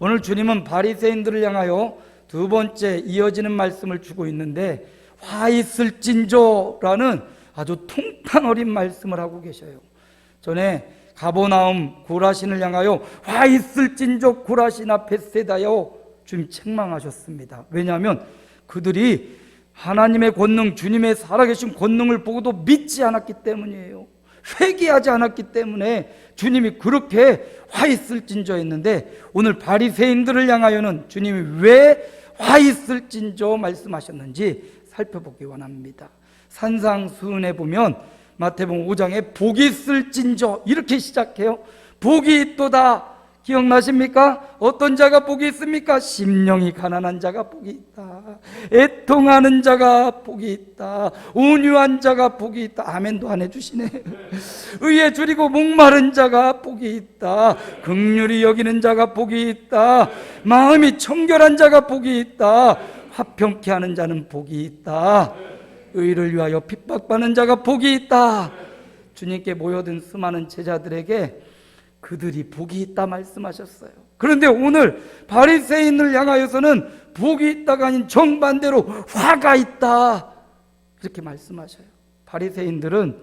오늘 주님은 바리새인들을 향하여 두 번째 이어지는 말씀을 주고 있는데, 화 있을진저라는 아주 통탄 어린 말씀을 하고 계셔요. 전에 가버나움 고라신을 향하여 화 있을진저 고라신아 벳세다여 주님 책망하셨습니다. 왜냐하면 그들이 하나님의 권능, 주님의 살아계신 권능을 보고도 믿지 않았기 때문이에요. 회개하지 않았기 때문에 주님이 그렇게 화 있을진저 했는데, 오늘 바리새인들을 향하여는 주님이 왜 화 있을진저 말씀하셨는지 살펴보기 원합니다. 산상수훈에 보면 마태복음 5장에 복이 있을진저 이렇게 시작해요. 복이 있도다. 기억나십니까? 어떤 자가 복이 있습니까? 심령이 가난한 자가 복이 있다. 애통하는 자가 복이 있다. 온유한 자가 복이 있다. 아멘도 안 해주시네. 의에 줄이고 목마른 자가 복이 있다. 긍휼히 여기는 자가 복이 있다. 마음이 청결한 자가 복이 있다. 화평케 하는 자는 복이 있다. 의를 위하여 핍박받는 자가 복이 있다. 주님께 모여든 수많은 제자들에게 그들이 복이 있다 말씀하셨어요. 그런데 오늘 바리새인을 향하여서는 복이 있다가 아닌 정반대로 화가 있다 이렇게 말씀하셔요. 바리새인들은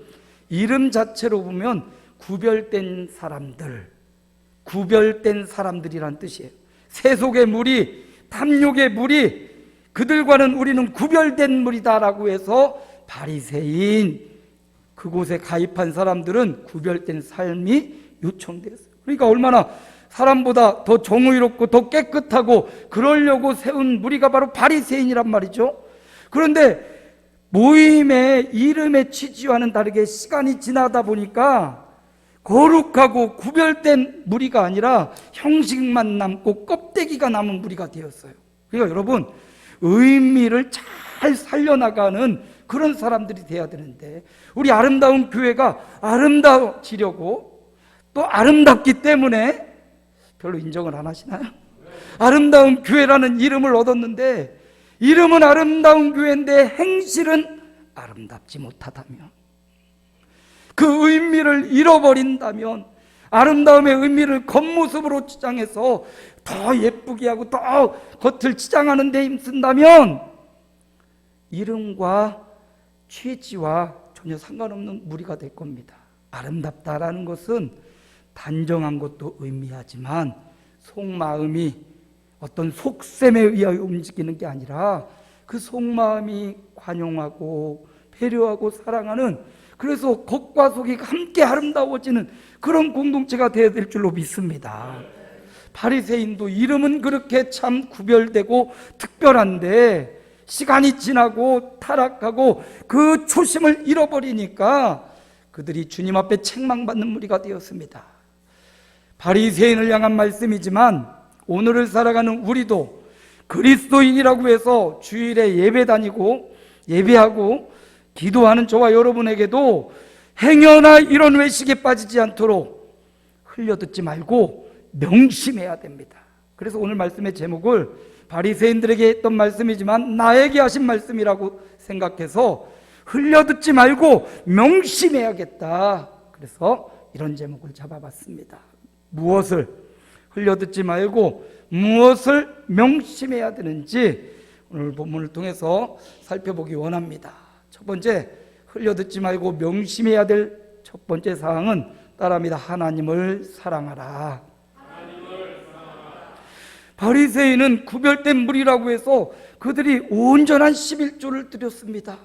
이름 자체로 보면 구별된 사람들이란 뜻이에요. 세속의 무리, 탐욕의 무리, 그들과는 우리는 구별된 무리다라고 해서 바리새인, 그곳에 가입한 사람들은 구별된 삶이 요청되었어요. 그러니까 얼마나 사람보다 더 정의롭고 더 깨끗하고 그러려고 세운 무리가 바로 바리새인이란 말이죠. 그런데 모임의 이름의 취지와는 다르게 시간이 지나다 보니까 거룩하고 구별된 무리가 아니라 형식만 남고 껍데기가 남은 무리가 되었어요. 그러니까 여러분, 의미를 잘 살려나가는 그런 사람들이 돼야 되는데, 우리 아름다운 교회가 아름다워지려고 또 아름답기 때문에 별로 인정을 안 하시나요? 아름다운 교회라는 이름을 얻었는데, 이름은 아름다운 교회인데 행실은 아름답지 못하다면, 그 의미를 잃어버린다면, 아름다움의 의미를 겉모습으로 치장해서 더 예쁘게 하고 더 겉을 치장하는 데 힘쓴다면 이름과 취지와 전혀 상관없는 무리가 될 겁니다. 아름답다라는 것은 단정한 것도 의미하지만 속마음이 어떤 속셈에 의하여 움직이는 게 아니라 그 속마음이 관용하고 배려하고 사랑하는, 그래서 겉과 속이 함께 아름다워지는 그런 공동체가 되어야 될 줄로 믿습니다. 바리새인도 이름은 그렇게 참 구별되고 특별한데 시간이 지나고 타락하고 그 초심을 잃어버리니까 그들이 주님 앞에 책망받는 무리가 되었습니다. 바리새인을 향한 말씀이지만 오늘을 살아가는 우리도 그리스도인이라고 해서 주일에 예배 다니고 예배하고 기도하는 저와 여러분에게도 행여나 이런 외식에 빠지지 않도록 흘려듣지 말고 명심해야 됩니다. 그래서 오늘 말씀의 제목을 바리새인들에게 했던 말씀이지만 나에게 하신 말씀이라고 생각해서 흘려듣지 말고 명심해야겠다. 그래서 이런 제목을 잡아봤습니다. 무엇을 흘려듣지 말고 무엇을 명심해야 되는지 오늘 본문을 통해서 살펴보기 원합니다. 첫 번째, 흘려듣지 말고 명심해야 될 첫 번째 사항은 따라합니다. 하나님을 사랑하라. 바리새인은 구별된 무리라고 해서 그들이 온전한 11조를 드렸습니다.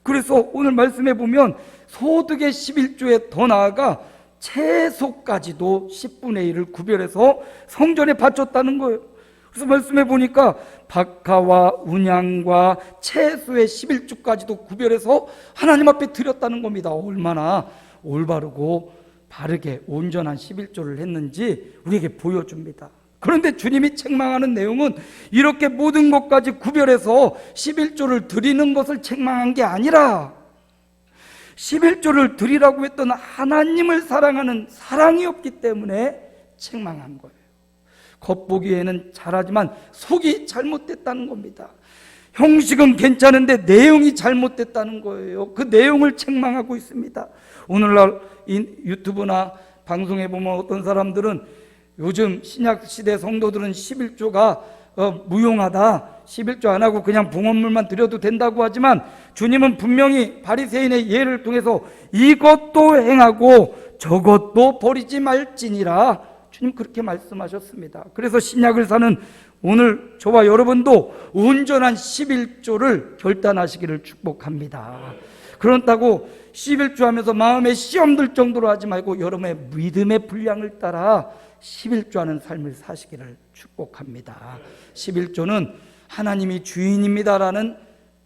그래서 오늘 말씀해 보면 소득의 11조에 더 나아가 채소까지도 10분의 1을 구별해서 성전에 바쳤다는 거예요. 그래서 말씀해 보니까 박하와 운양과 채소의 11조까지도 구별해서 하나님 앞에 드렸다는 겁니다. 얼마나 올바르고 바르게 온전한 11조를 했는지 우리에게 보여줍니다. 그런데 주님이 책망하는 내용은 이렇게 모든 것까지 구별해서 11조를 드리는 것을 책망한 게 아니라 11조를 드리라고 했던 하나님을 사랑하는 사랑이 없기 때문에 책망한 거예요. 겉보기에는 잘하지만 속이 잘못됐다는 겁니다. 형식은 괜찮은데 내용이 잘못됐다는 거예요. 그 내용을 책망하고 있습니다. 오늘날 유튜브나 방송에 보면 어떤 사람들은 요즘 신약시대 성도들은 11조가 무용하다, 11조 안 하고 그냥 봉헌물만 드려도 된다고 하지만 주님은 분명히 바리새인의 예를 통해서 이것도 행하고 저것도 버리지 말지니라, 주님 그렇게 말씀하셨습니다. 그래서 신약을 사는 오늘 저와 여러분도 온전한 11조를 결단하시기를 축복합니다. 그렇다고 11조 하면서 마음에 시험 들 정도로 하지 말고 여러분의 믿음의 분량을 따라 11조 하는 삶을 사시기를 축복합니다. 11조는 하나님이 주인입니다라는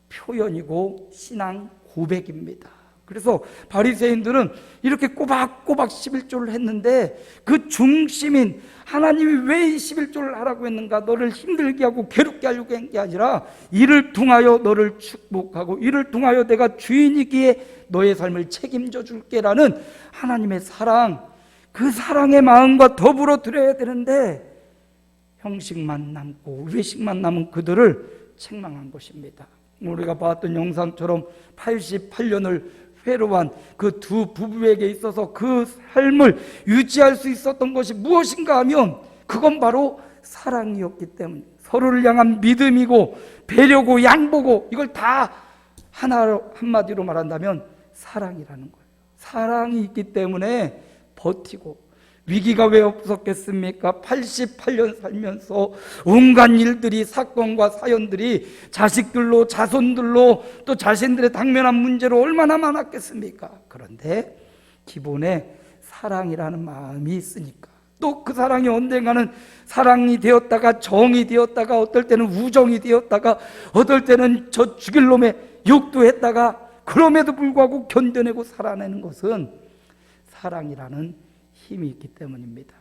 표현이고 신앙 고백입니다. 그래서 바리새인들은 이렇게 꼬박꼬박 11조를 했는데 그 중심인 하나님이 왜 이 11조를 하라고 했는가, 너를 힘들게 하고 괴롭게 하려고 한 게 아니라 이를 통하여 너를 축복하고 이를 통하여 내가 주인이기에 너의 삶을 책임져 줄게라는 하나님의 사랑, 그 사랑의 마음과 더불어 드려야 되는데 형식만 남고 외식만 남은 그들을 책망한 것입니다. 우리가 봤던 영상처럼 88년을 회로한 그 두 부부에게 있어서 그 삶을 유지할 수 있었던 것이 무엇인가 하면 그건 바로 사랑이었기 때문에, 서로를 향한 믿음이고 배려고 양보고, 이걸 다 하나로 한마디로 말한다면 사랑이라는 거예요. 사랑이 있기 때문에 버티고, 위기가 왜 없었겠습니까? 88년 살면서 온갖 일들이, 사건과 사연들이 자식들로, 자손들로, 또 자신들의 당면한 문제로 얼마나 많았겠습니까? 그런데 기본에 사랑이라는 마음이 있으니까, 또 그 사랑이 언젠가는 사랑이 되었다가 정이 되었다가 어떨 때는 우정이 되었다가 어떨 때는 저 죽일 놈의 욕도 했다가, 그럼에도 불구하고 견뎌내고 살아내는 것은 사랑이라는 힘이 있기 때문입니다.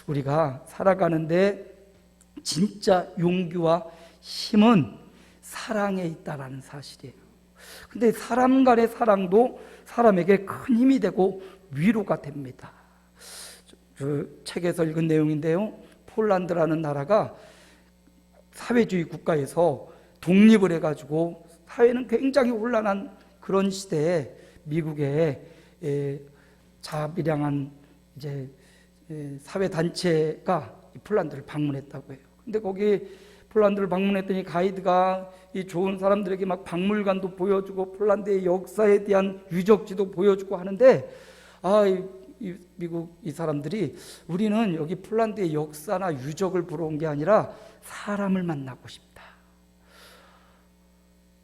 우리가 살아가는데 진짜 용기와 힘은 사랑에 있다라는 사실이에요. 근데 사람 간의 사랑도 사람에게 큰 힘이 되고 위로가 됩니다. 그 책에서 읽은 내용인데요, 폴란드라는 나라가 사회주의 국가에서 독립을 해가지고 사회는 굉장히 혼란한 그런 시대에 미국의 자비량한 이제 사회 단체가 폴란드를 방문했다고 해요. 근데 거기 폴란드를 방문했더니 가이드가 이 좋은 사람들에게 막 박물관도 보여주고 폴란드의 역사에 대한 유적지도 보여주고 하는데, 미국 이 사람들이 우리는 여기 폴란드의 역사나 유적을 보러 온 게 아니라 사람을 만나고 싶다.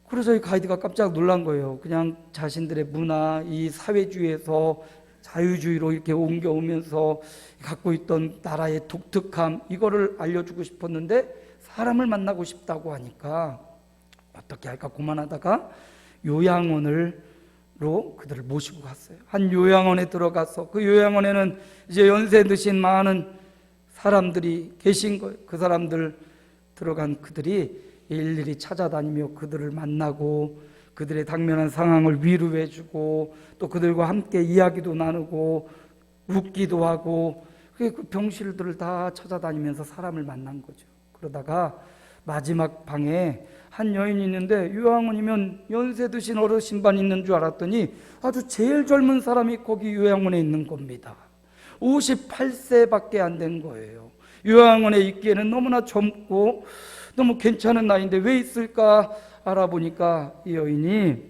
그래서 이 가이드가 깜짝 놀란 거예요. 그냥 자신들의 문화, 이 사회주의에서 자유주의로 이렇게 옮겨오면서 갖고 있던 나라의 독특함, 이거를 알려주고 싶었는데 사람을 만나고 싶다고 하니까 어떻게 할까 고만하다가 요양원으로 그들을 모시고 갔어요. 한 요양원에 들어가서 그 요양원에는 이제 연세 드신 많은 사람들이 계신 거예요. 그 사람들 들어간 그들이 일일이 찾아다니며 그들을 만나고 그들의 당면한 상황을 위로해주고 또 그들과 함께 이야기도 나누고 웃기도 하고, 그 병실들을 다 찾아다니면서 사람을 만난 거죠. 그러다가 마지막 방에 한 여인이 있는데, 요양원이면 연세 드신 어르신반 있는 줄 알았더니 아주 제일 젊은 사람이 거기 요양원에 있는 겁니다. 58세밖에 안 된 거예요. 요양원에 있기에는 너무나 젊고 너무 괜찮은 나이인데 왜 있을까 알아보니까 이 여인이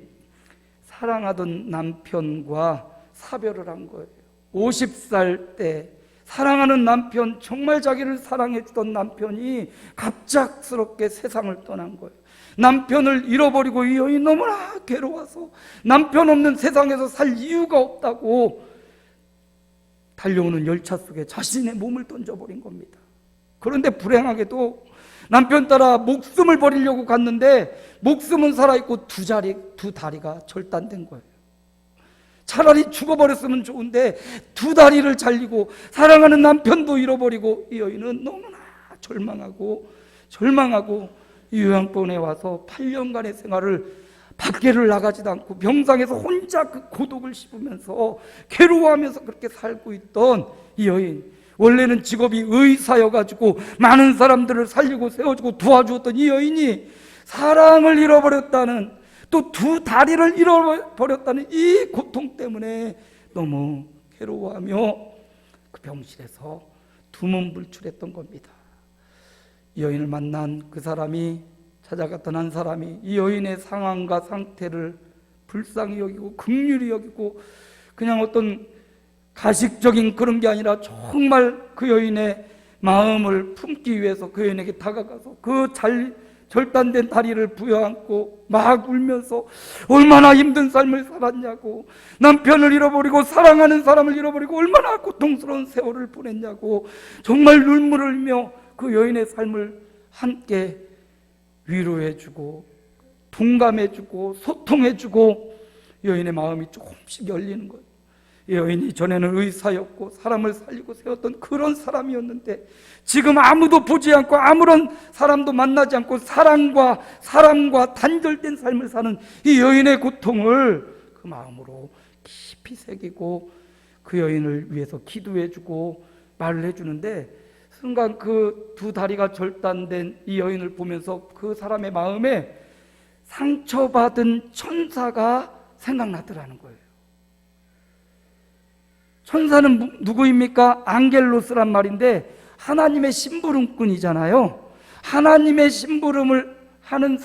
사랑하던 남편과 사별을 한 거예요. 50살 때 사랑하는 남편, 정말 자기를 사랑해 주던 남편이 갑작스럽게 세상을 떠난 거예요. 남편을 잃어버리고 이 여인이 너무나 괴로워서 남편 없는 세상에서 살 이유가 없다고 달려오는 열차 속에 자신의 몸을 던져버린 겁니다. 그런데 불행하게도 남편 따라 목숨을 버리려고 갔는데 목숨은 살아있고 두 다리가 절단된 거예요. 차라리 죽어버렸으면 좋은데 두 다리를 잘리고 사랑하는 남편도 잃어버리고 이 여인은 너무나 절망하고 이 요양원에 와서 8년간의 생활을 밖에를 나가지도 않고 병상에서 혼자 그 고독을 씹으면서 괴로워하면서 그렇게 살고 있던 이 여인, 원래는 직업이 의사여가지고 많은 사람들을 살리고 세워주고 도와주었던 이 여인이 사랑을 잃어버렸다는, 또 두 다리를 잃어버렸다는 이 고통 때문에 너무 괴로워하며 그 병실에서 두문불출했던 겁니다. 이 여인을 만난 그 사람이, 찾아갔던 한 사람이 이 여인의 상황과 상태를 불쌍히 여기고 긍휼히 여기고, 그냥 어떤 가식적인 그런 게 아니라 정말 그 여인의 마음을 품기 위해서 그 여인에게 다가가서 그 절단된 다리를 부여안고 막 울면서 얼마나 힘든 삶을 살았냐고, 남편을 잃어버리고 사랑하는 사람을 잃어버리고 얼마나 고통스러운 세월을 보냈냐고, 정말 눈물을 흘며 그 여인의 삶을 함께 위로해주고 동감해주고 소통해주고, 여인의 마음이 조금씩 열리는 거예요. 여인이 전에는 의사였고 사람을 살리고 세웠던 그런 사람이었는데, 지금 아무도 보지 않고 아무런 사람도 만나지 않고 사람과 단절된 삶을 사는 이 여인의 고통을 그 마음으로 깊이 새기고 그 여인을 위해서 기도해주고 말을 해주는데, 순간 그 두 다리가 절단된 이 여인을 보면서 그 사람의 마음에 상처받은 천사가 생각나더라는 거예요. 천사는 누구입니까? 앙겔로스란 말인데 하나님의 심부름꾼이잖아요. 하나님의 심부름을 하는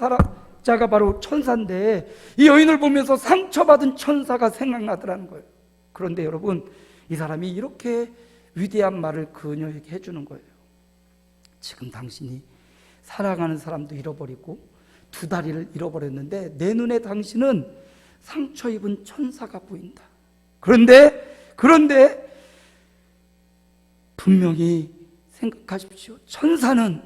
자가 바로 천사인데, 이 여인을 보면서 상처받은 천사가 생각나더라는 거예요. 그런데 여러분, 이 사람이 이렇게 위대한 말을 그녀에게 해주는 거예요. 지금 당신이 사랑하는 사람도 잃어버리고 두 다리를 잃어버렸는데 내 눈에 당신은 상처 입은 천사가 보인다. 그런데 분명히 생각하십시오. 천사는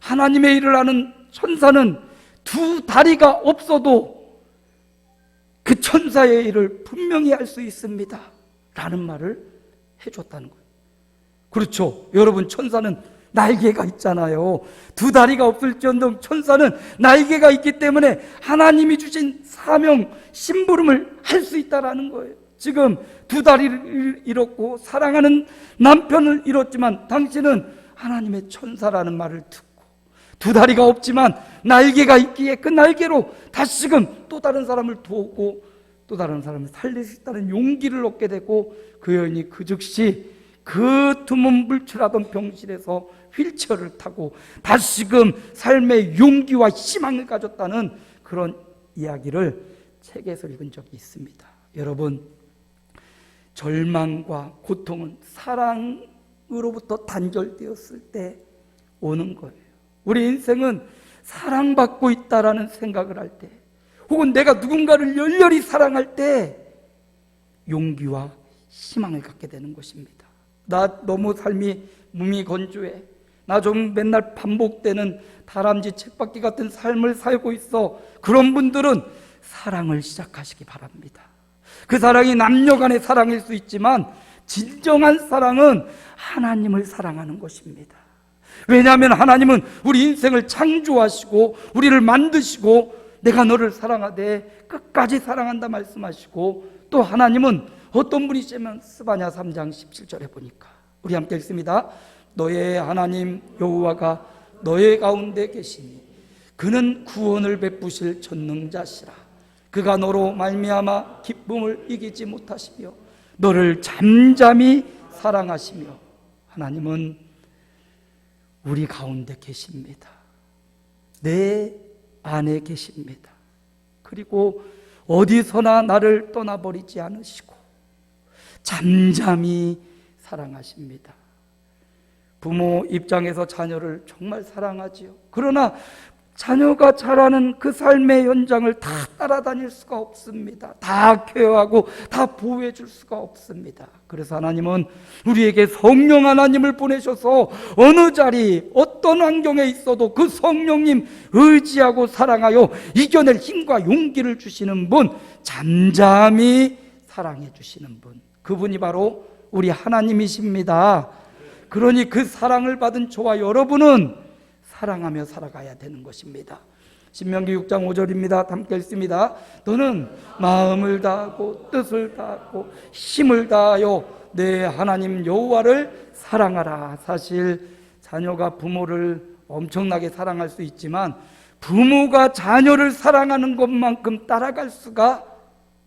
하나님의 일을 하는 천사는 두 다리가 없어도 그 천사의 일을 분명히 할 수 있습니다 라는 말을 해줬다는 거예요. 그렇죠. 여러분, 천사는 날개가 있잖아요. 두 다리가 없을지언정 천사는 날개가 있기 때문에 하나님이 주신 사명, 심부름을 할 수 있다라는 거예요. 지금 두 다리를 잃었고 사랑하는 남편을 잃었지만 당신은 하나님의 천사라는 말을 듣고, 두 다리가 없지만 날개가 있기에 그 날개로 다시금 또 다른 사람을 도우고 또 다른 사람을 살릴 수 있다는 용기를 얻게 되고, 그 여인이 그 즉시 그 두문불출하던 병실에서 휠체어를 타고 다시금 삶의 용기와 희망을 가졌다는 그런 이야기를 책에서 읽은 적이 있습니다. 여러분, 절망과 고통은 사랑으로부터 단절되었을 때 오는 거예요. 우리 인생은 사랑받고 있다라는 생각을 할 때, 혹은 내가 누군가를 열렬히 사랑할 때 용기와 희망을 갖게 되는 것입니다. 나 너무 삶이 무미건조해, 나 좀 맨날 반복되는 다람쥐 쳇바퀴 같은 삶을 살고 있어, 그런 분들은 사랑을 시작하시기 바랍니다. 그 사랑이 남녀 간의 사랑일 수 있지만 진정한 사랑은 하나님을 사랑하는 것입니다. 왜냐하면 하나님은 우리 인생을 창조하시고 우리를 만드시고 내가 너를 사랑하되 끝까지 사랑한다 말씀하시고, 또 하나님은 어떤 분이시냐면 스바냐 3장 17절에 보니까 우리 함께 읽습니다. 너의 하나님 여호와가 너의 가운데 계시니 그는 구원을 베푸실 전능자시라. 그가 너로 말미암아 기쁨을 이기지 못하시며 너를 잠잠히 사랑하시며. 하나님은 우리 가운데 계십니다. 내 안에 계십니다. 그리고 어디서나 나를 떠나버리지 않으시고 잠잠히 사랑하십니다. 부모 입장에서 자녀를 정말 사랑하지요. 그러나 자녀가 자라는 그 삶의 현장을 다 따라다닐 수가 없습니다. 다 케어하고 다 보호해 줄 수가 없습니다. 그래서 하나님은 우리에게 성령 하나님을 보내셔서 어느 자리 어떤 환경에 있어도 그 성령님 의지하고 사랑하여 이겨낼 힘과 용기를 주시는 분, 잠잠히 사랑해 주시는 분, 그분이 바로 우리 하나님이십니다. 그러니 그 사랑을 받은 저와 여러분은 사랑하며 살아가야 되는 것입니다. 신명기 6장 5절입니다. 함께 읽습니다. 너는 마음을 다하고 뜻을 다하고 힘을 다하여 내 하나님 여호와를 사랑하라. 사실 자녀가 부모를 엄청나게 사랑할 수 있지만 부모가 자녀를 사랑하는 것만큼 따라갈 수가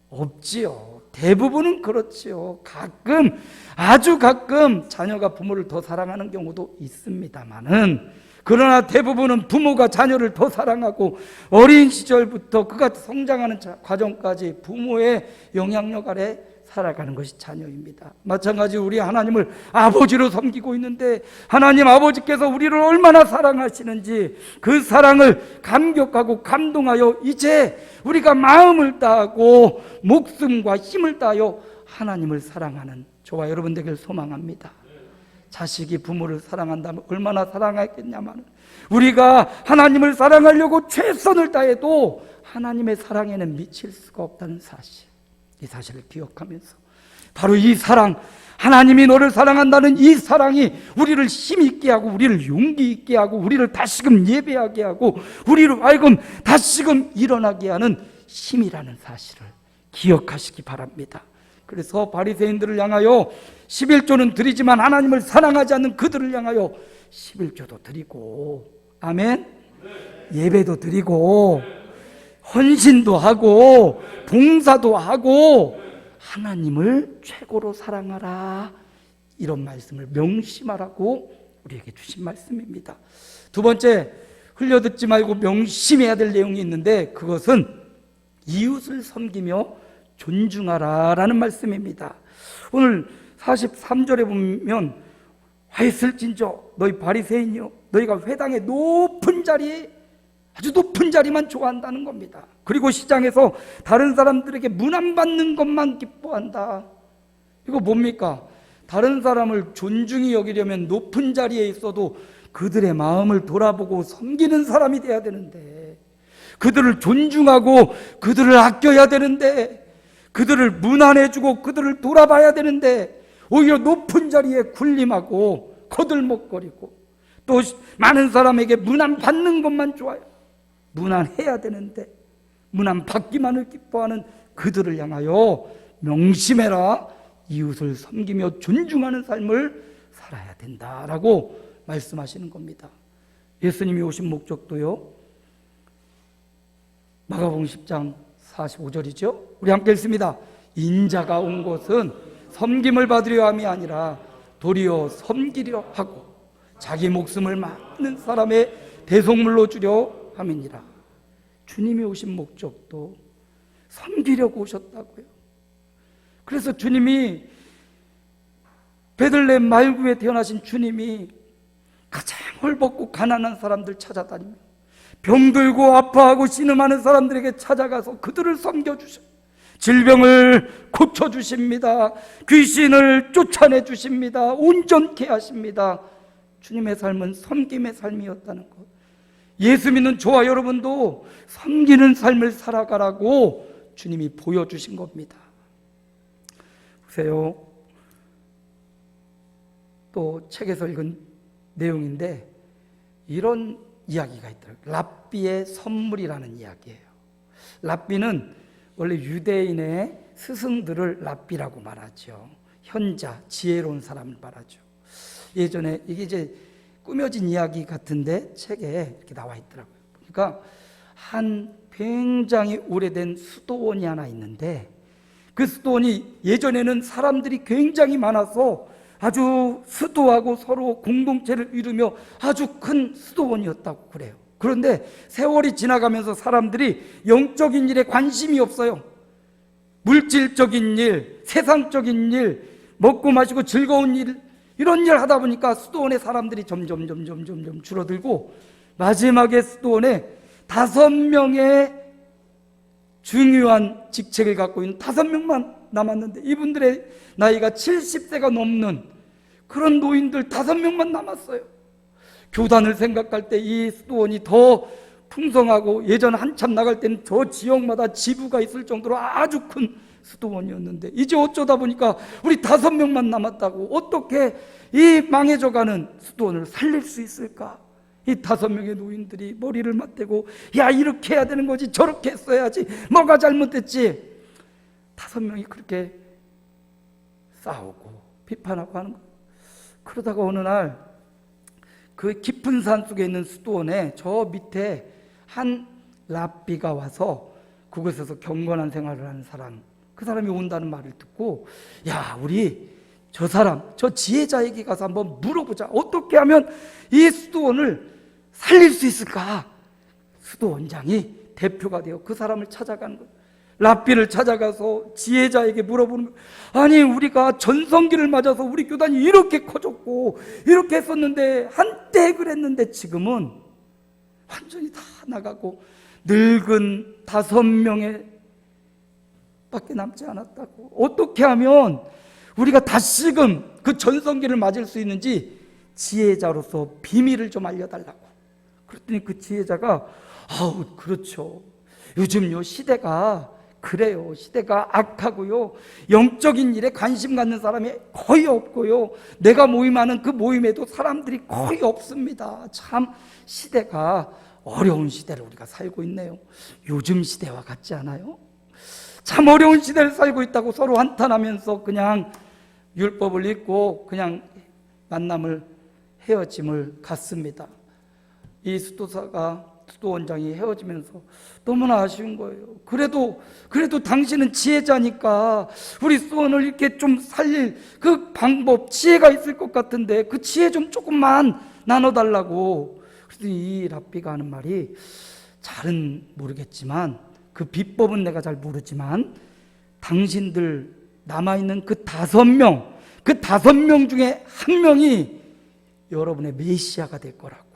없지요. 대부분은 그렇지요. 가끔, 아주 가끔 자녀가 부모를 더 사랑하는 경우도 있습니다만은, 그러나 대부분은 부모가 자녀를 더 사랑하고 어린 시절부터 그가 성장하는 과정까지 부모의 영향력 아래 살아가는 것이 자녀입니다. 마찬가지로 우리 하나님을 아버지로 섬기고 있는데 하나님 아버지께서 우리를 얼마나 사랑하시는지 그 사랑을 감격하고 감동하여 이제 우리가 마음을 다하고 목숨과 힘을 다하여 하나님을 사랑하는 저와 여러분 되길 소망합니다. 자식이 부모를 사랑한다면 얼마나 사랑하겠냐면 우리가 하나님을 사랑하려고 최선을 다해도 하나님의 사랑에는 미칠 수가 없다는 사실, 이 사실을 기억하면서 바로 이 사랑, 하나님이 너를 사랑한다는 이 사랑이 우리를 힘있게 하고 우리를 용기 있게 하고 우리를 다시금 예배하게 하고 우리를 하여금 다시금 일어나게 하는 힘이라는 사실을 기억하시기 바랍니다. 그래서 바리새인들을 향하여 11조는 드리지만 하나님을 사랑하지 않는 그들을 향하여 11조도 드리고, 아멘? 예배도 드리고 헌신도 하고 봉사도 하고 하나님을 최고로 사랑하라, 이런 말씀을 명심하라고 우리에게 주신 말씀입니다. 두 번째, 흘려듣지 말고 명심해야 될 내용이 있는데 그것은 이웃을 섬기며 존중하라라는 말씀입니다. 오늘 43절에 보면 와 있을진저 너희 바리새인이요 너희가 회당의 높은 자리에 아주 높은 자리만 좋아한다는 겁니다. 그리고 시장에서 다른 사람들에게 문안받는 것만 기뻐한다. 이거 뭡니까? 다른 사람을 존중히 여기려면 높은 자리에 있어도 그들의 마음을 돌아보고 섬기는 사람이 돼야 되는데, 그들을 존중하고 그들을 아껴야 되는데, 그들을 문안해주고 그들을 돌아봐야 되는데 오히려 높은 자리에 군림하고 거들먹거리고 또 많은 사람에게 문안받는 것만 좋아요. 문안해야 되는데 문안받기만을 기뻐하는 그들을 향하여 명심해라, 이웃을 섬기며 존중하는 삶을 살아야 된다라고 말씀하시는 겁니다. 예수님이 오신 목적도요, 마가복음 10장 45절이죠. 우리 함께 읽습니다. 인자가 온 것은 섬김을 받으려 함이 아니라 도리어 섬기려 하고 자기 목숨을 많은 사람의 대속물로 주려 함이니라. 주님이 오신 목적도 섬기려고 오셨다고요. 그래서 주님이 베들레헴 말구에 태어나신 주님이 가장 헐벗고 가난한 사람들 찾아다니며 병들고 아파하고 신음하는 사람들에게 찾아가서 그들을 섬겨주셔 질병을 고쳐주십니다. 귀신을 쫓아내 주십니다. 온전케 하십니다. 주님의 삶은 섬김의 삶이었다는 것, 예수 믿는 저와 여러분도 섬기는 삶을 살아가라고 주님이 보여주신 겁니다. 보세요. 또 책에서 읽은 내용인데 이런 이야기가 있더라고요. 랍비의 선물이라는 이야기예요. 랍비는 원래 유대인의 스승들을 랍비라고 말하죠. 현자, 지혜로운 사람을 말하죠. 예전에 이게 이제 꾸며진 이야기 같은데 책에 이렇게 나와 있더라고요. 그러니까 한 굉장히 오래된 수도원이 하나 있는데 그 수도원이 예전에는 사람들이 굉장히 많아서 아주 수도하고 서로 공동체를 이루며 아주 큰 수도원이었다고 그래요. 그런데 세월이 지나가면서 사람들이 영적인 일에 관심이 없어요. 물질적인 일, 세상적인 일, 먹고 마시고 즐거운 일, 이런 일 하다 보니까 수도원의 사람들이 점점 줄어들고 마지막에 수도원에 5명의 중요한 직책을 갖고 있는 5명만 남았는데 이분들의 나이가 70세가 넘는 그런 노인들 5명만 남았어요. 교단을 생각할 때 이 수도원이 더 풍성하고 예전 한참 나갈 때는 저 지역마다 지부가 있을 정도로 아주 큰 수도원이었는데 이제 어쩌다 보니까 우리 5명만 남았다고 어떻게 이 망해져가는 수도원을 살릴 수 있을까? 이 5명의 노인들이 머리를 맞대고 야 이렇게 해야 되는 거지 저렇게 했어야지 뭐가 잘못됐지 5명이 그렇게 싸우고 비판하고 하는 거예요. 그러다가 어느 날 그 깊은 산 속에 있는 수도원에 저 밑에 한 랍비가 와서 그곳에서 경건한 생활을 하는 사람 그 사람이 온다는 말을 듣고, 야, 우리 저 사람, 저 지혜자에게 가서 한번 물어보자. 어떻게 하면 이 수도원을 살릴 수 있을까? 수도원장이 대표가 되어 그 사람을 찾아가는 거예요. 랍비를 찾아가서 지혜자에게 물어보는 거예요. 아니, 우리가 전성기를 맞아서 우리 교단이 이렇게 커졌고 이렇게 했었는데, 한때 그랬는데 지금은 완전히 다 나가고 늙은 5명에 밖에 남지 않았다고. 어떻게 하면 우리가 다시금 그 전성기를 맞을 수 있는지 지혜자로서 비밀을 좀 알려달라고. 그랬더니 그 지혜자가, 아우, 그렇죠, 요즘요 시대가 그래요. 시대가 악하고요, 영적인 일에 관심 갖는 사람이 거의 없고요, 내가 모임하는 그 모임에도 사람들이 거의 없습니다. 참 시대가 어려운 시대를 우리가 살고 있네요. 요즘 시대와 같지 않아요? 참 어려운 시대를 살고 있다고 서로 한탄하면서 그냥 율법을 읽고 그냥 만남을, 헤어짐을 갖습니다. 이 수도원장이 헤어지면서 너무나 아쉬운 거예요. 그래도 당신은 지혜자니까 우리 수도원을 이렇게 좀 살릴 그 방법, 지혜가 있을 것 같은데 그 지혜 좀 조금만 나눠달라고. 그래서 이 랍비가 하는 말이, 잘은 모르겠지만, 그 비법은 내가 잘 모르지만, 당신들 남아있는 그 5명 중에 한 명이 여러분의 메시아가 될 거라고.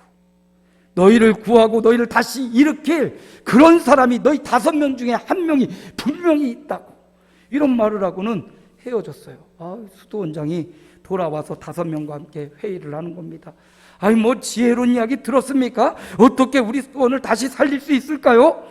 너희를 구하고 너희를 다시 일으킬 그런 사람이 너희 5명 중에 한 명이 분명히 있다고. 이런 말을 하고는 헤어졌어요. 수도원장이 돌아와서 5명과 함께 회의를 하는 겁니다. 아니, 뭐 지혜로운 이야기 들었습니까? 어떻게 우리 수도원을 다시 살릴 수 있을까요?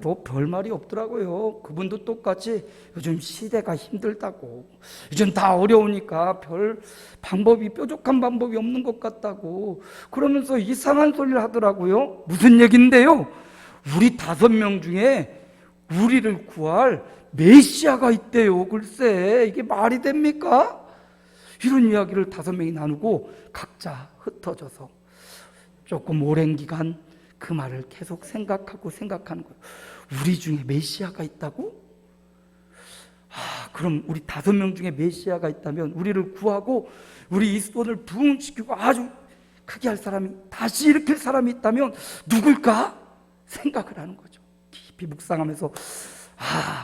뭐 별말이 없더라고요. 그분도 똑같이 요즘 시대가 힘들다고, 요즘 다 어려우니까 별 방법이, 뾰족한 방법이 없는 것 같다고 그러면서 이상한 소리를 하더라고요. 무슨 얘긴데요? 우리 5명 중에 우리를 구할 메시아가 있대요. 글쎄, 이게 말이 됩니까? 이런 이야기를 5명이 나누고 각자 흩어져서 조금 오랜 기간 그 말을 계속 생각하는 거예요. 우리 중에 메시아가 있다고? 그럼 우리 5명 중에 메시아가 있다면, 우리를 구하고 우리 이 수도원을 부흥시키고 아주 크게 할 사람이, 다시 일으킬 사람이 있다면 누굴까? 생각을 하는 거죠. 깊이 묵상하면서,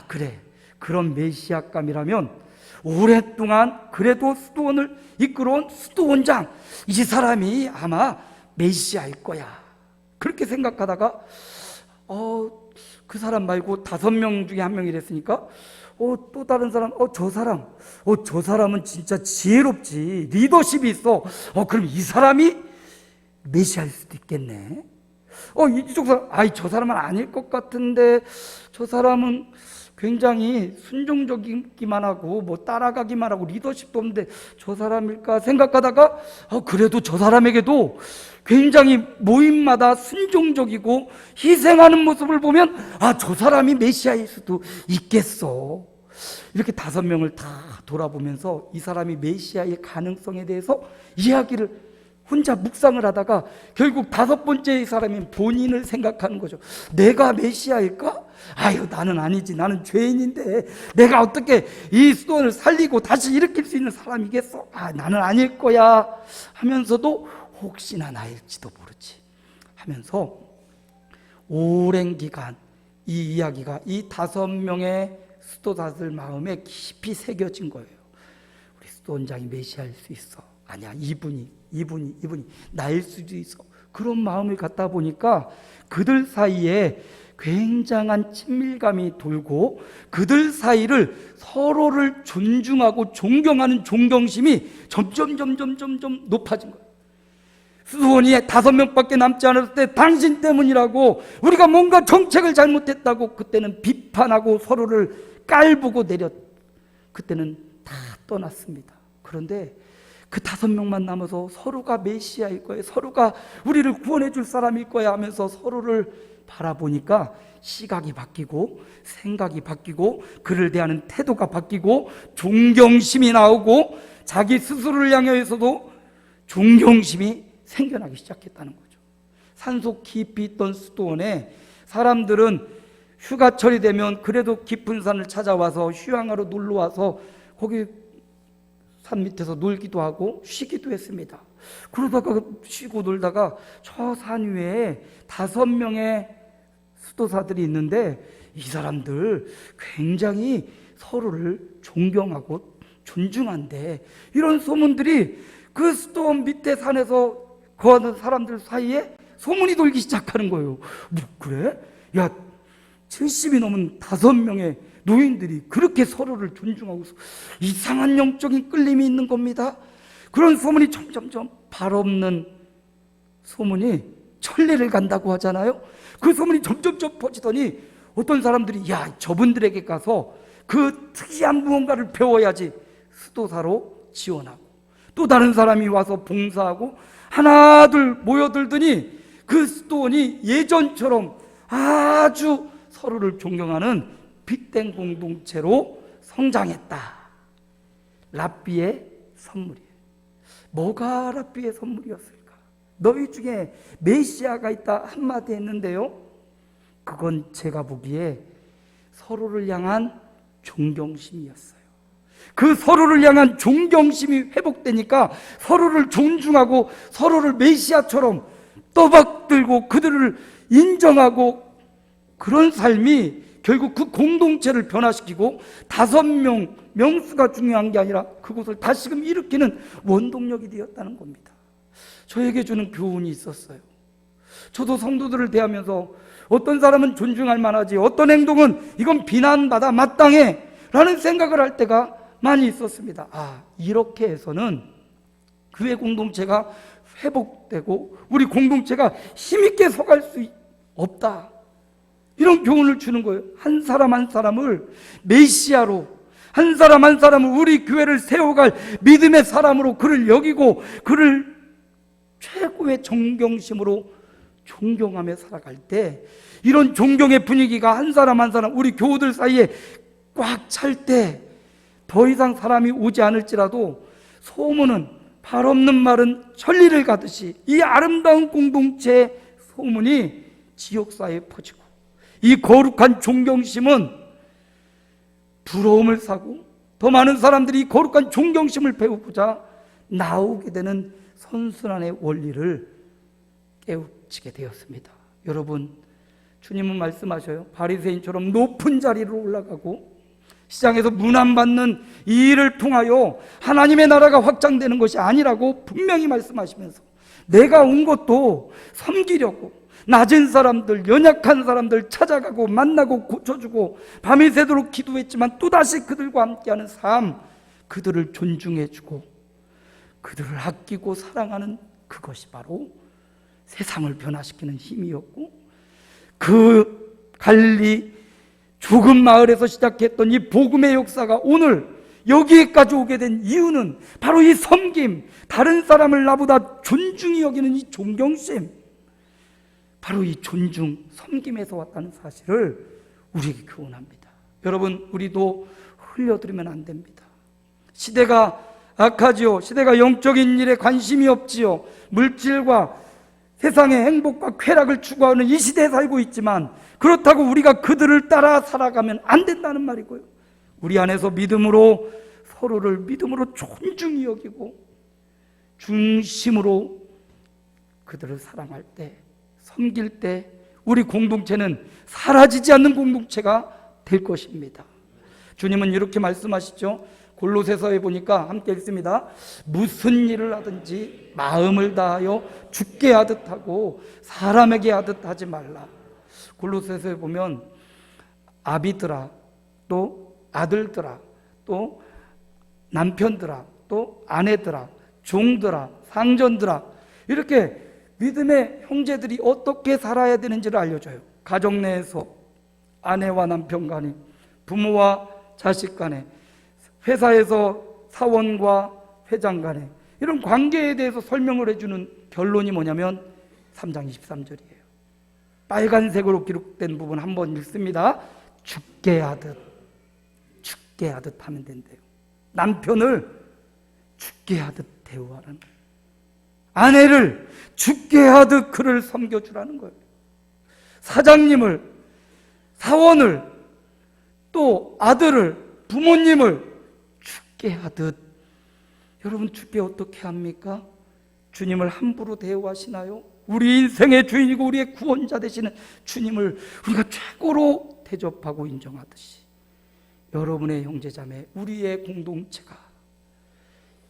그래, 그런 메시아감이라면 오랫동안 그래도 수도원을 이끌어온 수도원장, 이 사람이 아마 메시아일 거야. 그렇게 생각하다가 그 사람 말고 5명 중에 한 명이랬으니까 또 다른 사람, 저 사람은 진짜 지혜롭지, 리더십이 있어. 그럼 이 사람이 메시아일 수도 있겠네. 이쪽 사람, 저 사람은 아닐 것 같은데, 저 사람은 굉장히 순종적이기만 하고 뭐 따라가기만 하고 리더십도 없는데 저 사람일까 생각하다가, 그래도 저 사람에게도 굉장히 모임마다 순종적이고 희생하는 모습을 보면 저 사람이 메시아일 수도 있겠어. 이렇게 5명을 다 돌아보면서 이 사람이 메시아의 가능성에 대해서 이야기를 혼자 묵상을 하다가 결국 5번째 이 사람이 본인을 생각하는 거죠. 내가 메시아일까? 나는 아니지. 나는 죄인인데 내가 어떻게 이 수도원을 살리고 다시 일으킬 수 있는 사람이겠어? 나는 아닐 거야 하면서도 혹시나 나일지도 모르지 하면서 오랜 기간 이 이야기가 이 5명의 수도사들 마음에 깊이 새겨진 거예요. 우리 수도원장이 메시아일 수 있어. 아니야, 이분이 나일 수도 있어. 그런 마음을 갖다 보니까 그들 사이에 굉장한 친밀감이 돌고 그들 사이를 서로를 존중하고 존경하는 존경심이 점점 높아진 거예요. 수도원이 5명밖에 남지 않았을 때 당신 때문이라고, 우리가 뭔가 정책을 잘못했다고 그때는 비판하고 서로를 깔보고 그때는 다 떠났습니다. 그런데 그 5명만 남아서 서로가 메시아일 거예요, 서로가 우리를 구원해 줄 사람일 거야 하면서 서로를 바라보니까 시각이 바뀌고 생각이 바뀌고 그를 대하는 태도가 바뀌고 존경심이 나오고 자기 스스로를 향해서도 존경심이 생겨나기 시작했다는 거죠. 산속 깊이 있던 수도원에 사람들은 휴가철이 되면 그래도 깊은 산을 찾아와서 휴양하러 놀러와서 거기 산 밑에서 놀기도 하고 쉬기도 했습니다. 그러다가 쉬고 놀다가 저 산 위에 5명의 수도사들이 있는데 이 사람들 굉장히 서로를 존경하고 존중한데, 이런 소문들이 그 수도 밑에 산에서 거하는 사람들 사이에 소문이 돌기 시작하는 거예요. 뭐 그래? 야, 70이 넘은 5명의 노인들이 그렇게 서로를 존중하고 이상한 영적인 끌림이 있는 겁니다. 그런 소문이 점점점 발 없는 소문이 천리를 간다고 하잖아요. 그 소문이 점점점 퍼지더니 어떤 사람들이 야, 저분들에게 가서 그 특이한 무언가를 배워야지 수도사로 지원하고, 또 다른 사람이 와서 봉사하고 하나둘 모여들더니 그 수도원이 예전처럼 아주 서로를 존경하는 빛된 공동체로 성장했다. 랍비의 선물이에요. 뭐가 랍비의 선물이었을까? 너희 중에 메시아가 있다 한마디 했는데요, 그건 제가 보기에 서로를 향한 존경심이었어요. 그 서로를 향한 존경심이 회복되니까 서로를 존중하고 서로를 메시아처럼 떠받들고 그들을 인정하고, 그런 삶이 결국 그 공동체를 변화시키고 5명 명수가 중요한 게 아니라 그곳을 다시금 일으키는 원동력이 되었다는 겁니다. 저에게 주는 교훈이 있었어요. 저도 성도들을 대하면서 어떤 사람은 존중할 만하지, 어떤 행동은 이건 비난받아 마땅해 라는 생각을 할 때가 많이 있었습니다. 이렇게 해서는 교회 공동체가 회복되고 우리 공동체가 힘있게 서갈 수 없다, 이런 교훈을 주는 거예요. 한 사람 한 사람을 메시아로, 한 사람 한 사람을 우리 교회를 세워갈 믿음의 사람으로 그를 여기고 그를 최고의 존경심으로 존경하며 살아갈 때, 이런 존경의 분위기가 한 사람 한 사람 우리 교우들 사이에 꽉 찰 때 더 이상 사람이 오지 않을지라도 소문은, 발 없는 말은 천리를 가듯이 이 아름다운 공동체의 소문이 지역사회에 퍼지고, 이 거룩한 존경심은 부러움을 사고 더 많은 사람들이 이 거룩한 존경심을 배우고자 나오게 되는 선순환의 원리를 깨우치게 되었습니다. 여러분, 주님은 말씀하셔요. 바리새인처럼 높은 자리로 올라가고 시장에서 문안받는 이 일을 통하여 하나님의 나라가 확장되는 것이 아니라고 분명히 말씀하시면서, 내가 온 것도 섬기려고 낮은 사람들, 연약한 사람들 찾아가고 만나고 고쳐주고 밤이 새도록 기도했지만 또다시 그들과 함께하는 삶, 그들을 존중해주고 그들을 아끼고 사랑하는 그것이 바로 세상을 변화시키는 힘이었고, 그 갈리 죽은 마을에서 시작했던 이 복음의 역사가 오늘 여기에까지 오게 된 이유는 바로 이 섬김, 다른 사람을 나보다 존중히 여기는 이 존경심, 바로 이 존중, 섬김에서 왔다는 사실을 우리에게 교훈합니다. 여러분, 우리도 흘려들으면 안 됩니다. 시대가 악하지요. 시대가 영적인 일에 관심이 없지요. 물질과 세상의 행복과 쾌락을 추구하는 이 시대에 살고 있지만, 그렇다고 우리가 그들을 따라 살아가면 안 된다는 말이고요. 우리 안에서 믿음으로 서로를 믿음으로 존중히 여기고 중심으로 그들을 사랑할 때, 섬길 때 우리 공동체는 사라지지 않는 공동체가 될 것입니다. 주님은 이렇게 말씀하시죠. 골로새서에 보니까 함께 읽습니다. 무슨 일을 하든지 마음을 다하여 주께 하듯 하고 사람에게 하듯 하지 말라. 골로새서에 보면 아비들아, 또 아들들아, 또 남편들아, 또 아내들아, 종들아, 상전들아, 이렇게 믿음의 형제들이 어떻게 살아야 되는지를 알려줘요. 가정 내에서 아내와 남편 간에, 부모와 자식 간에, 회사에서 사원과 회장 간에, 이런 관계에 대해서 설명을 해주는 결론이 뭐냐면 3장 23절이에요. 빨간색으로 기록된 부분 한번 읽습니다. 죽게 하듯 하면 된대요. 남편을 죽게 하듯 대우하라는 거예요. 아내를 죽게 하듯 그를 섬겨주라는 거예요. 사장님을 사원을, 또 아들을, 부모님을 죽게 하듯, 여러분 죽게 어떻게 합니까? 주님을 함부로 대우하시나요? 우리 인생의 주인이고 우리의 구원자 되시는 주님을 우리가 최고로 대접하고 인정하듯이, 여러분의 형제자매, 우리의 공동체가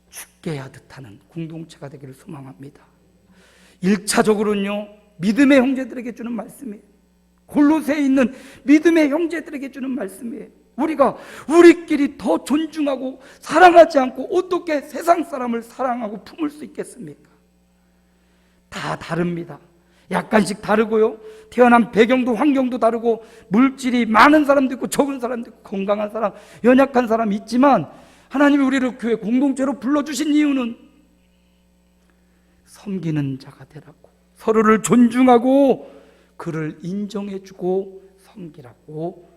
죽게 하듯 하는 공동체가 되기를 소망합니다. 1차적으로는요, 믿음의 형제들에게 주는 말씀이에요. 골로새에 있는 믿음의 형제들에게 주는 말씀이에요. 우리가 우리끼리 더 존중하고 사랑하지 않고 어떻게 세상 사람을 사랑하고 품을 수 있겠습니까? 다 다릅니다. 약간씩 다르고요, 태어난 배경도 환경도 다르고, 물질이 많은 사람도 있고 적은 사람도 있고, 건강한 사람, 연약한 사람이 있지만, 하나님이 우리를 교회 공동체로 불러주신 이유는 섬기는 자가 되라고, 서로를 존중하고 그를 인정해주고 섬기라고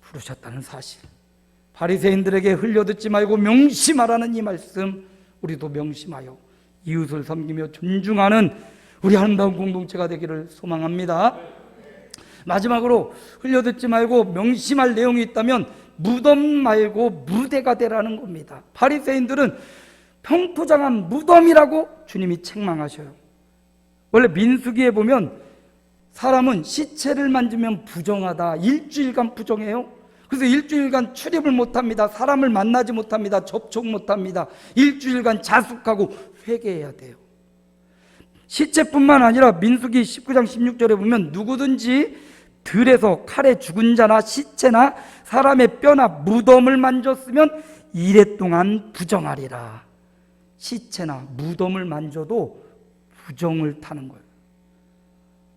부르셨다는 사실, 바리새인들에게 흘려듣지 말고 명심하라는 이 말씀, 우리도 명심하여 이웃을 섬기며 존중하는 우리 아름다운 공동체가 되기를 소망합니다. 마지막으로 흘려듣지 말고 명심할 내용이 있다면 무덤 말고 무대가 되라는 겁니다. 바리새인들은 평토장한 무덤이라고 주님이 책망하셔요. 원래 민수기에 보면 사람은 시체를 만지면 부정하다, 일주일간 부정해요. 그래서 일주일간 출입을 못합니다. 사람을 만나지 못합니다. 접촉 못합니다. 일주일간 자숙하고 회개해야 돼요. 시체뿐만 아니라 민수기 19장 16절에 보면 누구든지 들에서 칼에 죽은 자나 시체나 사람의 뼈나 무덤을 만졌으면 이래 동안 부정하리라. 시체나 무덤을 만져도 부정을 타는 거예요.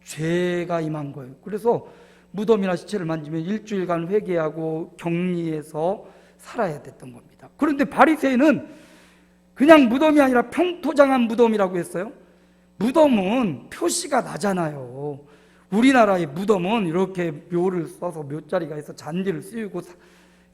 죄가 임한 거예요. 그래서 무덤이나 시체를 만지면 일주일간 회개하고 격리해서 살아야 됐던 겁니다. 그런데 바리새인은 그냥 무덤이 아니라 평토장한 무덤이라고 했어요. 무덤은 표시가 나잖아요. 우리나라의 무덤은 이렇게 묘를 써서 묘자리가 있어 잔디를 씌우고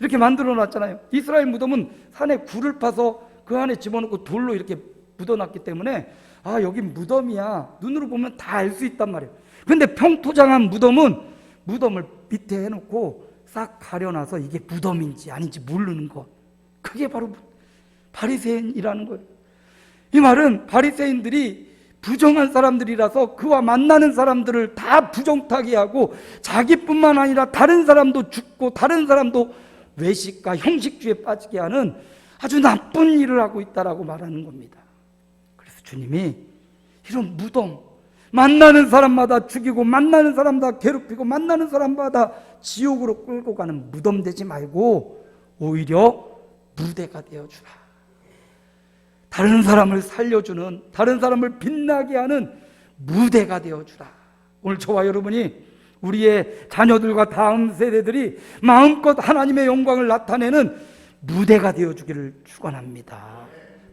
이렇게 만들어 놨잖아요. 이스라엘 무덤은 산에 굴을 파서 그 안에 집어넣고 돌로 이렇게 묻어놨기 때문에 아, 여기 무덤이야, 눈으로 보면 다 알 수 있단 말이에요. 근데 평토장한 무덤은 무덤을 밑에 해놓고 싹 가려놔서 이게 무덤인지 아닌지 모르는 것, 그게 바로 바리새인이라는 거예요. 이 말은 바리새인들이 부정한 사람들이라서 그와 만나는 사람들을 다 부정타게 하고 자기뿐만 아니라 다른 사람도 죽고 다른 사람도 외식과 형식주의에 빠지게 하는 아주 나쁜 일을 하고 있다라고 말하는 겁니다. 그래서 주님이 이런 무덤, 만나는 사람마다 죽이고 만나는 사람마다 괴롭히고 만나는 사람마다 지옥으로 끌고 가는 무덤 되지 말고 오히려 무대가 되어주라. 다른 사람을 살려주는, 다른 사람을 빛나게 하는 무대가 되어주라. 오늘 저와 여러분이 우리의 자녀들과 다음 세대들이 마음껏 하나님의 영광을 나타내는 무대가 되어주기를 축원합니다.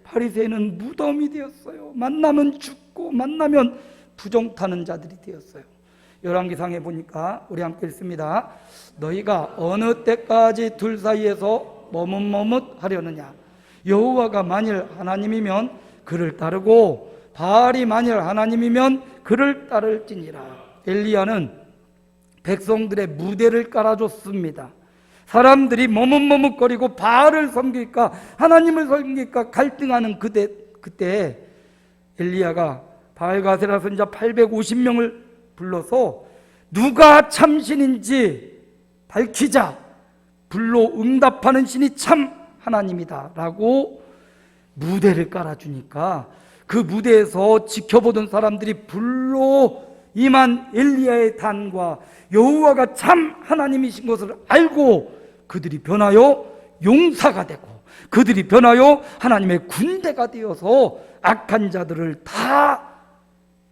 바리새인은 무덤이 되었어요. 만나면 죽고 만나면 부정타는 자들이 되었어요. 열왕기상에 보니까 우리 함께 읽습니다. 너희가 어느 때까지 둘 사이에서 머뭇머뭇하려느냐. 여호와가 만일 하나님이면 그를 따르고 바알이 만일 하나님이면 그를 따를지니라. 엘리야는 백성들의 무대를 깔아줬습니다. 사람들이 머뭇머뭇거리고 바알을 섬길까 하나님을 섬길까 갈등하는 그때 엘리야가 바알과 아세라 선지자 850명을 불러서 누가 참신인지 밝히자. 불로 응답하는 신이 참 하나님이다 라고 무대를 깔아주니까 그 무대에서 지켜보던 사람들이 불로 임한 엘리야의 단과 여호와가 참 하나님이신 것을 알고 그들이 변하여 용사가 되고 그들이 변하여 하나님의 군대가 되어서 악한 자들을 다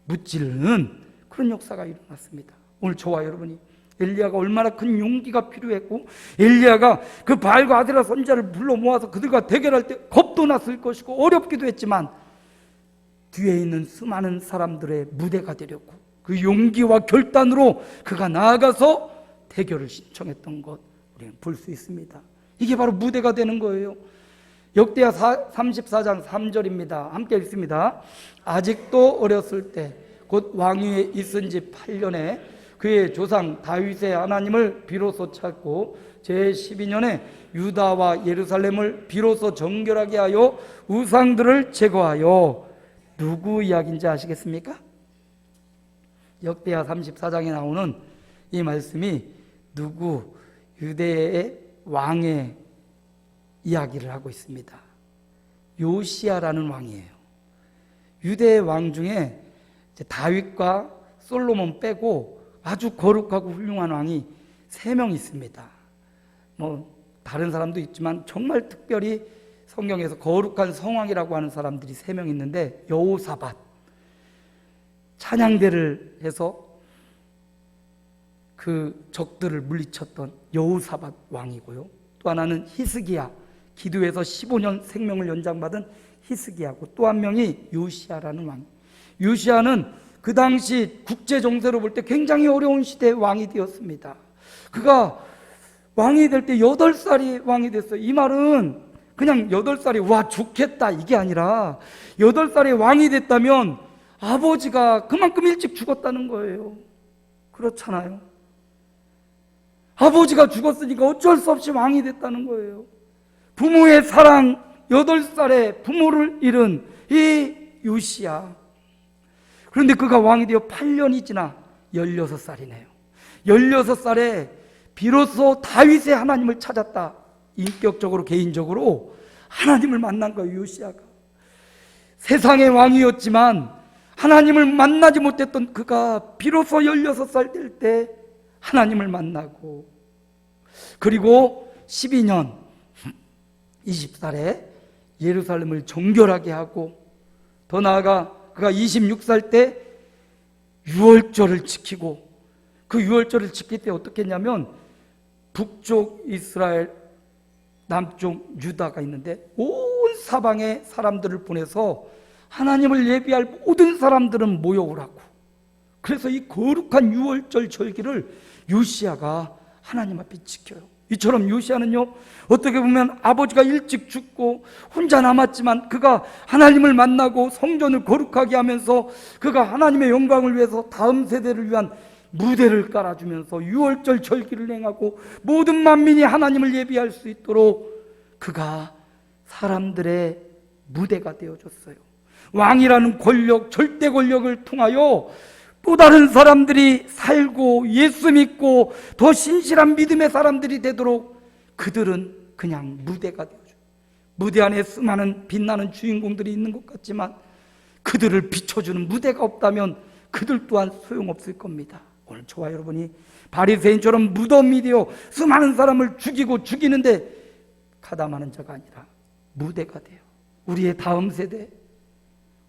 무찌르는 그런 역사가 일어났습니다. 오늘 저와 여러분이 엘리야가 얼마나 큰 용기가 필요했고 엘리야가 그 바알과 아세라 선지자를 불러 모아서 그들과 대결할 때 겁도 났을 것이고 어렵기도 했지만 뒤에 있는 수많은 사람들의 무대가 되렸고 그 용기와 결단으로 그가 나아가서 대결을 신청했던 것 우리는 볼 수 있습니다. 이게 바로 무대가 되는 거예요. 역대하 34장 3절입니다. 함께 읽습니다. 아직도 어렸을 때 곧 왕위에 있은 지 8년에 그의 조상 다윗의 하나님을 비로소 찾고 제12년에 유다와 예루살렘을 비로소 정결하게 하여 우상들을 제거하여. 누구 이야기인지 아시겠습니까? 역대하 34장에 나오는 이 말씀이 누구, 유대의 왕의 이야기를 하고 있습니다. 요시야라는 왕이에요. 유대의 왕 중에 다윗과 솔로몬 빼고 아주 거룩하고 훌륭한 왕이 3명 있습니다. 다른 사람도 있지만 정말 특별히 성경에서 거룩한 성왕이라고 하는 사람들이 3명 있는데, 여호사밧, 찬양대를 해서 그 적들을 물리쳤던 여호사밧 왕이고요. 또 하나는 히스기야, 기도에서 15년 생명을 연장받은 히스기야고, 또 한 명이 요시야라는 왕. 요시야는 그 당시 국제 정세로 볼 때 굉장히 어려운 시대의 왕이 되었습니다. 그가 왕이 될 때 8살이 왕이 됐어요. 이 말은 그냥 8살이 와 좋겠다 이게 아니라, 8살에 왕이 됐다면 아버지가 그만큼 일찍 죽었다는 거예요. 그렇잖아요. 아버지가 죽었으니까 어쩔 수 없이 왕이 됐다는 거예요. 부모의 사랑, 8살에 부모를 잃은 이 요시야. 그런데 그가 왕이 되어 8년이 지나 16살이네요. 16살에 비로소 다윗의 하나님을 찾았다. 인격적으로, 개인적으로 하나님을 만난 거예요. 요시야가 세상의 왕이었지만 하나님을 만나지 못했던 그가 비로소 16살 될 때 하나님을 만나고, 그리고 12년 20살에 예루살렘을 정결하게 하고, 더 나아가 그가 26살 때 유월절을 지키고, 그 유월절을 지킬 때 어떻게 했냐면, 북쪽 이스라엘, 남쪽 유다가 있는데 온 사방의 사람들을 보내서 하나님을 예비할 모든 사람들은 모여오라고. 그래서 이 거룩한 유월절 절기를 요시야가 하나님 앞에 지켜요. 이처럼 요시야는요, 어떻게 보면 아버지가 일찍 죽고 혼자 남았지만 그가 하나님을 만나고 성전을 거룩하게 하면서 그가 하나님의 영광을 위해서 다음 세대를 위한 무대를 깔아주면서 유월절 절기를 행하고 모든 만민이 하나님을 예비할 수 있도록 그가 사람들의 무대가 되어줬어요. 왕이라는 권력, 절대 권력을 통하여 또 다른 사람들이 살고 예수 믿고 더 신실한 믿음의 사람들이 되도록 그들은 그냥 무대가 되어줘요. 무대 안에 수많은 빛나는 주인공들이 있는 것 같지만 그들을 비춰주는 무대가 없다면 그들 또한 소용없을 겁니다. 오늘 저와 여러분이 바리새인처럼 무덤이 되어 수많은 사람을 죽이고 죽이는데 가담하는 자가 아니라 무대가 돼요. 우리의 다음 세대,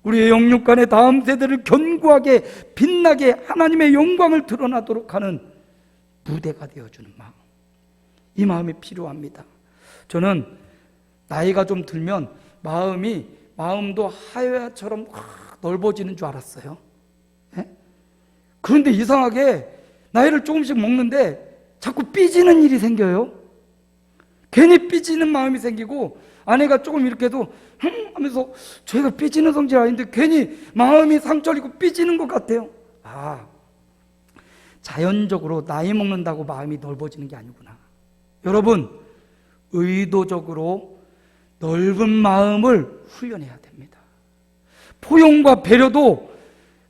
우리의 영육간의 다음 세대를 견고하게 빛나게 하나님의 영광을 드러나도록 하는 무대가 되어주는 마음, 이 마음이 필요합니다. 저는 나이가 좀 들면 마음도 하야처럼 넓어지는 줄 알았어요. 그런데 이상하게 나이를 조금씩 먹는데 자꾸 삐지는 일이 생겨요. 괜히 삐지는 마음이 생기고, 아내가 조금 이렇게 해도 하면서 저희가 삐지는 성질 아닌데 괜히 마음이 상처리고 삐지는 것 같아요. 자연적으로 나이 먹는다고 마음이 넓어지는 게 아니구나. 여러분, 의도적으로 넓은 마음을 훈련해야 됩니다. 포용과 배려도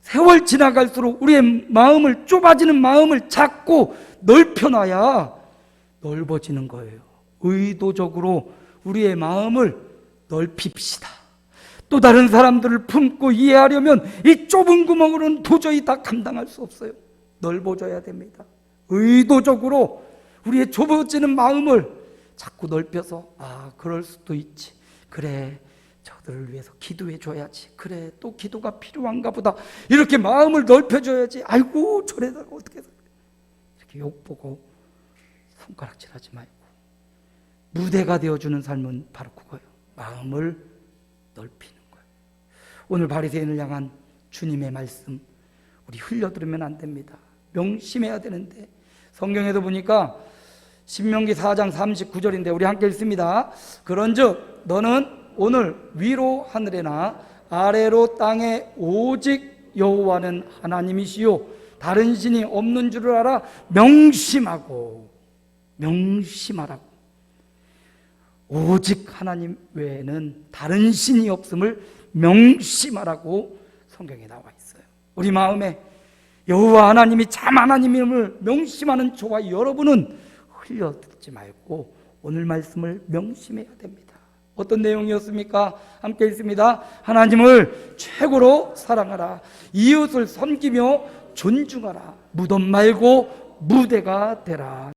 세월 지나갈수록 우리의 마음을, 좁아지는 마음을 자꾸 넓혀놔야 넓어지는 거예요. 의도적으로 우리의 마음을 넓힙시다. 또 다른 사람들을 품고 이해하려면 이 좁은 구멍으로는 도저히 다 감당할 수 없어요. 넓어져야 됩니다. 의도적으로 우리의 좁아지는 마음을 자꾸 넓혀서, 그럴 수도 있지, 그래 저들을 위해서 기도해 줘야지, 그래 또 기도가 필요한가 보다, 이렇게 마음을 넓혀줘야지. 아이고 저래다가 어떻게 해서 이렇게 욕보고 손가락질하지 말고 무대가 되어주는 삶은 바로 그거예요. 마음을 넓히는 거예요. 오늘 바리새인을 향한 주님의 말씀 우리 흘려들으면 안 됩니다. 명심해야 되는데, 성경에도 보니까 신명기 4장 39절인데 우리 함께 읽습니다. 그런즉 너는 오늘 위로 하늘에나 아래로 땅에 오직 여호와는 하나님이시요 다른 신이 없는 줄을 알아 명심하고, 명심하라고. 오직 하나님 외에는 다른 신이 없음을 명심하라고 성경에 나와 있어요. 우리 마음에 여호와 하나님이 참 하나님임을 명심하는 저와 여러분은 흘려듣지 말고 오늘 말씀을 명심해야 됩니다. 어떤 내용이었습니까? 함께 읽습니다. 하나님을 최고로 사랑하라. 이웃을 섬기며 존중하라. 무덤 말고 무대가 되라.